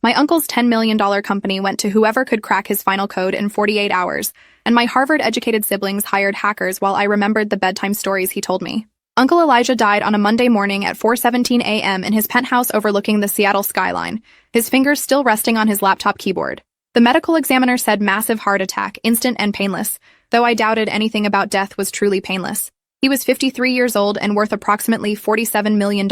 My uncle's $10 million company went to whoever could crack his final code in 48 hours, and my Harvard-educated siblings hired hackers while I remembered the bedtime stories he told me. Uncle Elijah died on a Monday morning at 4:17 a.m. in his penthouse overlooking the Seattle skyline, his fingers still resting on his laptop keyboard. The medical examiner said massive heart attack, instant and painless, though I doubted anything about death was truly painless. He was 53 years old and worth approximately $47 million,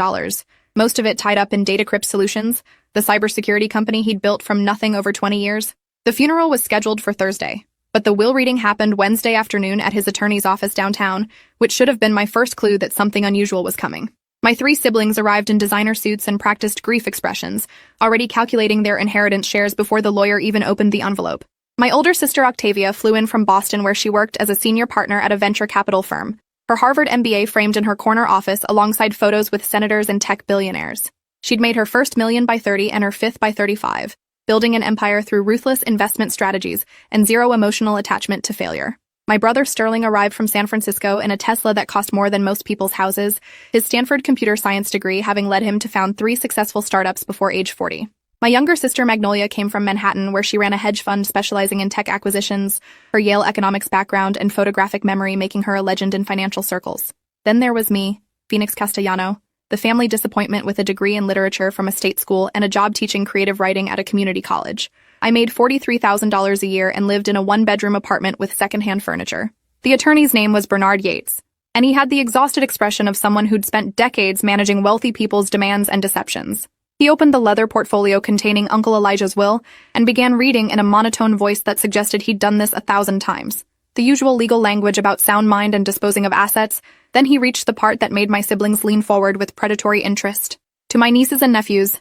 most of it tied up in Datacrypt Solutions, the cybersecurity company he'd built from nothing over 20 years. The funeral was scheduled for Thursday, but the will reading happened Wednesday afternoon at his attorney's office downtown, which should have been my first clue that something unusual was coming. My 3 siblings arrived in designer suits and practiced grief expressions, already calculating their inheritance shares before the lawyer even opened the envelope. My older sister Octavia flew in from Boston where she worked as a senior partner at a venture capital firm, her Harvard MBA framed in her corner office alongside photos with senators and tech billionaires. She'd made her first million by 30 and her fifth by 35, building an empire through ruthless investment strategies and zero emotional attachment to failure. My brother Sterling arrived from San Francisco in a Tesla that cost more than most people's houses, his Stanford computer science degree having led him to found 3 successful startups before age 40. My younger sister Magnolia came from Manhattan, where she ran a hedge fund specializing in tech acquisitions, her Yale economics background and photographic memory making her a legend in financial circles. Then there was me, Phoenix Castellano, the family disappointment with a degree in literature from a state school and a job teaching creative writing at a community college. I made $43,000 a year and lived in a 1-bedroom apartment with secondhand furniture. The attorney's name was Bernard Yates, and he had the exhausted expression of someone who'd spent decades managing wealthy people's demands and deceptions. He opened the leather portfolio containing Uncle Elijah's will and began reading in a monotone voice that suggested he'd done this 1,000 times. The usual legal language about sound mind and disposing of assets. Then he reached the part that made my siblings lean forward with predatory interest. To my nieces and nephews,